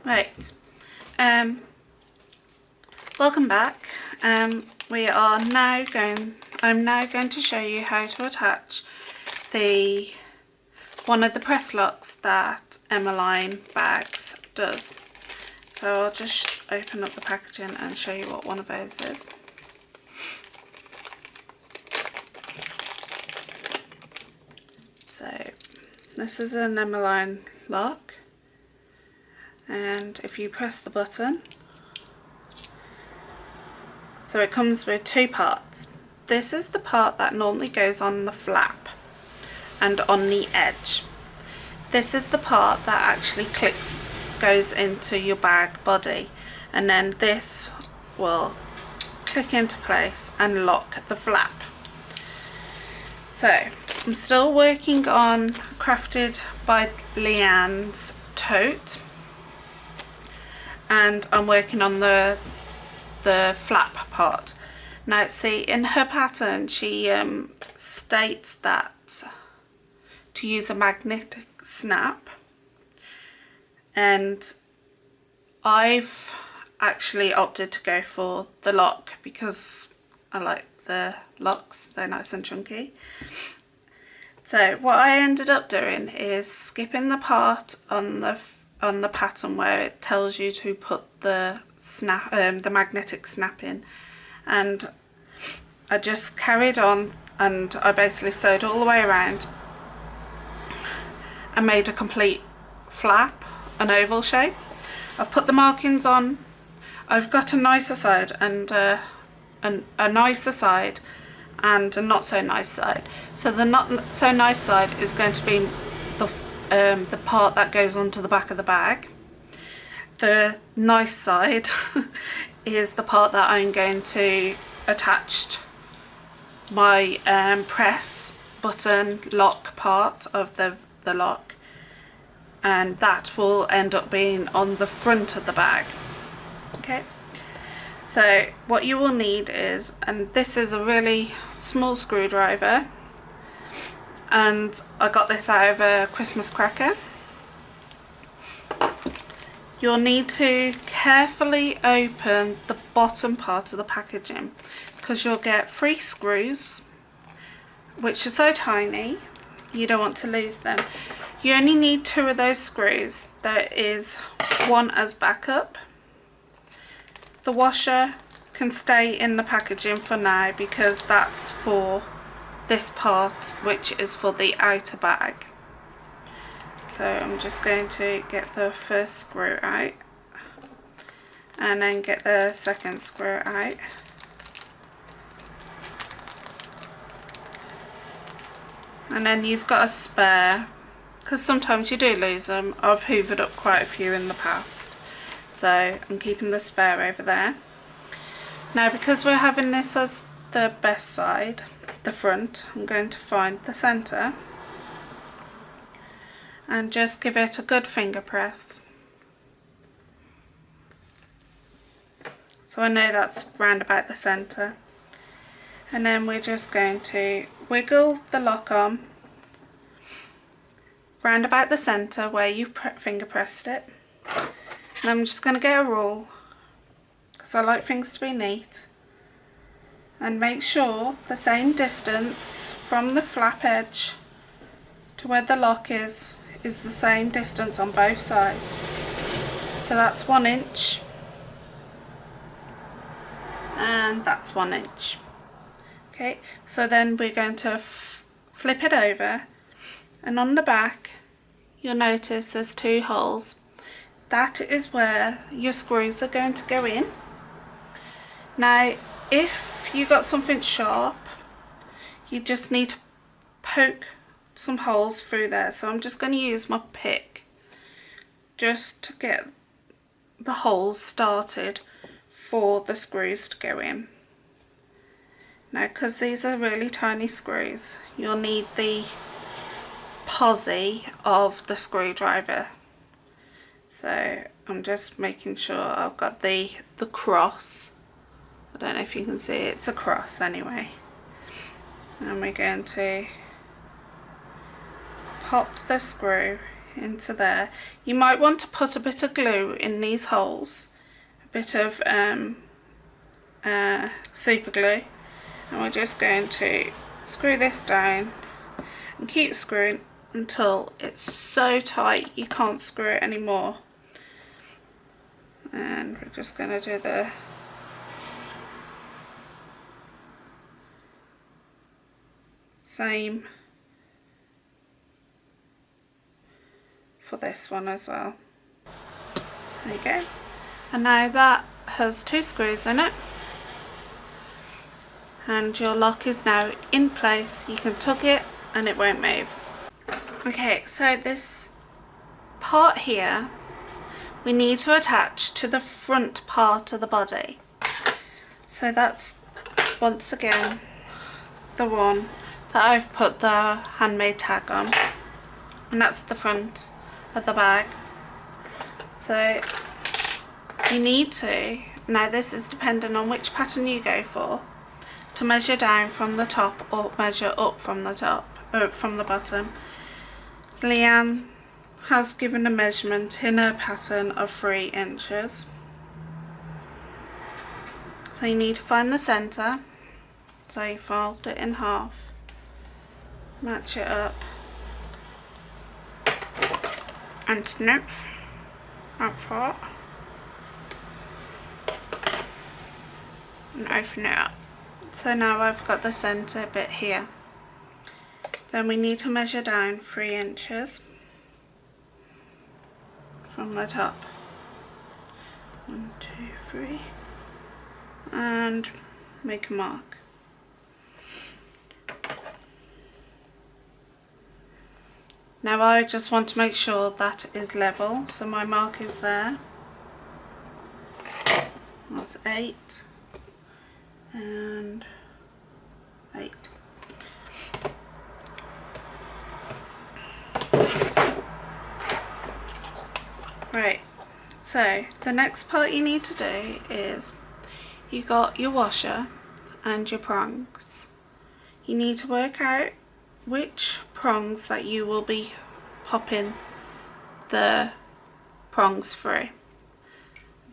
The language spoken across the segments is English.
Right, welcome back. I'm now going to show you how to attach one of the press locks that Emmaline Bags does. So I'll just open up the packaging and show you what one of those is. So this is an Emmaline lock, and if you press the button, so it comes with two parts. This is the part that normally goes on the flap and on the edge. This is the part that actually goes into your bag body, and then this will click into place and lock the flap. So I'm still working on Crafted by Leanne's tote, and I'm working on the flap part. Now see, in her pattern she states that to use a magnetic snap, and I've actually opted to go for the lock because I like the locks, they're nice and chunky. So what I ended up doing is skipping the part on the pattern where it tells you to put the magnetic snap in, and I just carried on, and I basically sewed all the way around and made a complete flap, an oval shape. I've put the markings on. I've got a nicer side and a nicer side and a not so nice side. So the not so nice side is going to be the part that goes onto the back of the bag. The nice side is the part that I'm going to attach my press button lock part of the lock, and that will end up being on the front of the bag. Okay, so what you will need is, and this is a really small screwdriver, and I got this out of a Christmas cracker. You'll need to carefully open the bottom part of the packaging, because you'll get 3 screws which are so tiny you don't want to lose them. You only need 2 of those screws. There is one as backup. The washer can stay in the packaging for now because that's for this part, which is for the outer bag. So I'm just going to get the first screw out and then get the second screw out. And then you've got a spare, because sometimes you do lose them. I've hoovered up quite a few in the past, so I'm keeping the spare over there. Now because we're having this as the best side, the front, I'm going to find the centre and just give it a good finger press. So I know that's round about the centre, and then we're just going to wiggle the lock on round about the centre where you finger pressed it. And I'm just going to get a rule because I like things to be neat, and make sure the same distance from the flap edge to where the lock is the same distance on both sides. So that's 1 inch and that's 1 inch. Okay, so then we're going to flip it over, and on the back you'll notice there's 2 holes. That is where your screws are going to go in. Now if you got something sharp, you just need to poke some holes through there. So I'm just going to use my pick just to get the holes started for the screws to go in. Now because these are really tiny screws, you'll need the posi of the screwdriver. So I'm just making sure I've got the cross. I don't know if you can see it, it's a cross anyway. And we're going to pop the screw into there. You might want to put a bit of glue in these holes, a bit of super glue, and we're just going to screw this down and keep screwing until it's so tight you can't screw it anymore. And we're just going to do the same for this one as well. There you go. And now that has 2 screws in it, and your lock is now in place. You can tug it and it won't move. Okay, so this part here we need to attach to the front part of the body. So that's once again the one that I've put the handmade tag on, and that's the front of the bag. So you need to, now this is depending on which pattern you go for, to measure down from the top or measure up from the top, or from the bottom. Leanne has given a measurement in her pattern of 3 inches. So you need to find the centre, so you fold it in half, match it up, and snip that part, and open it up. So now I've got the centre bit here. Then we need to measure down 3 inches from the top. 1, 2, 3, and make a mark. Now I just want to make sure that is level, so my mark is there. That's 8 and 8. Right, so the next part you need to do is, you got your washer and your prongs. You need to work out which prongs that you will be popping the prongs through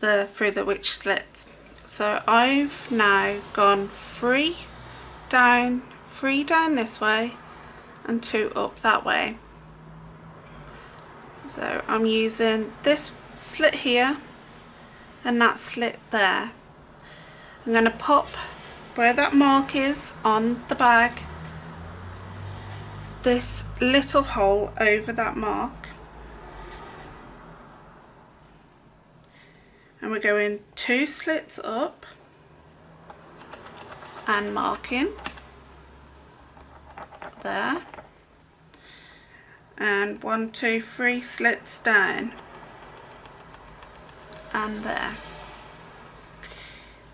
the which slits. So I've now gone 3 down this way and 2 up that way. So I'm using this slit here and that slit there. I'm going to pop where that mark is on the bag, this little hole over that mark, and we're going 2 slits up and marking there, and 1, 2, 3 slits down and there.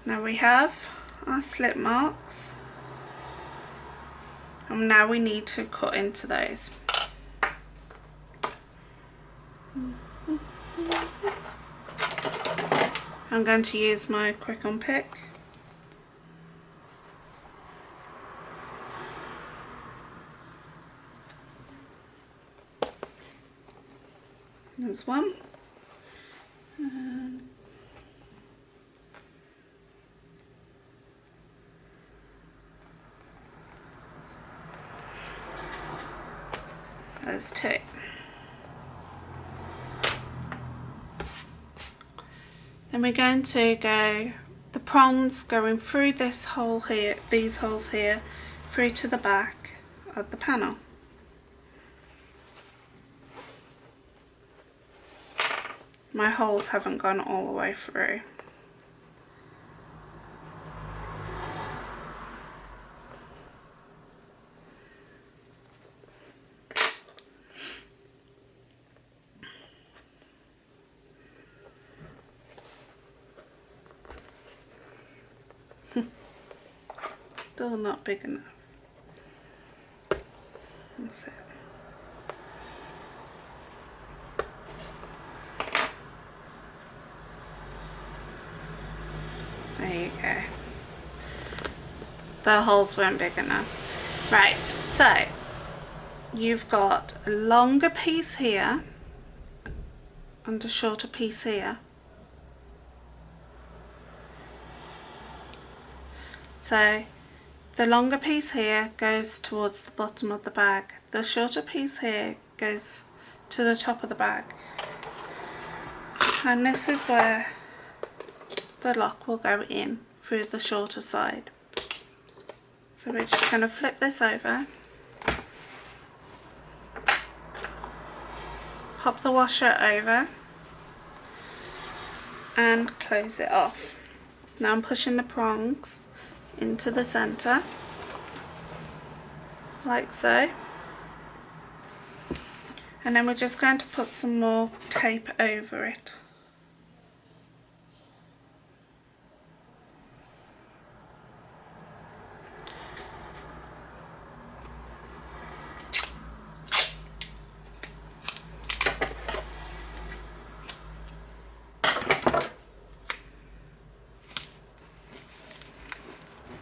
Now we have our slit marks, and now we need to cut into those. I'm going to use my quick unpick. There's one. There's 2. Then we're going to go the prongs going through this hole here, these holes here, through to the back of the panel. My holes haven't gone all the way through. Still not big enough. That's it. There you go. The holes weren't big enough. Right, so you've got a longer piece here and a shorter piece here. So the longer piece here goes towards the bottom of the bag, the shorter piece here goes to the top of the bag, and this is where the lock will go in through the shorter side. So we're just going to flip this over, pop the washer over and close it off. Now I'm pushing the prongs into the centre like so, and then we're just going to put some more tape over it.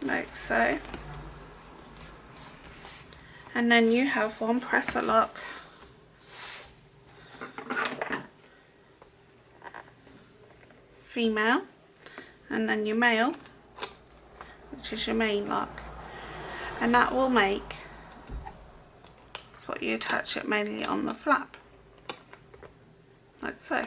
Like so, and then you have one presser lock, female, and then your male, which is your main lock, and that will make, that's what you attach it mainly on the flap, like so.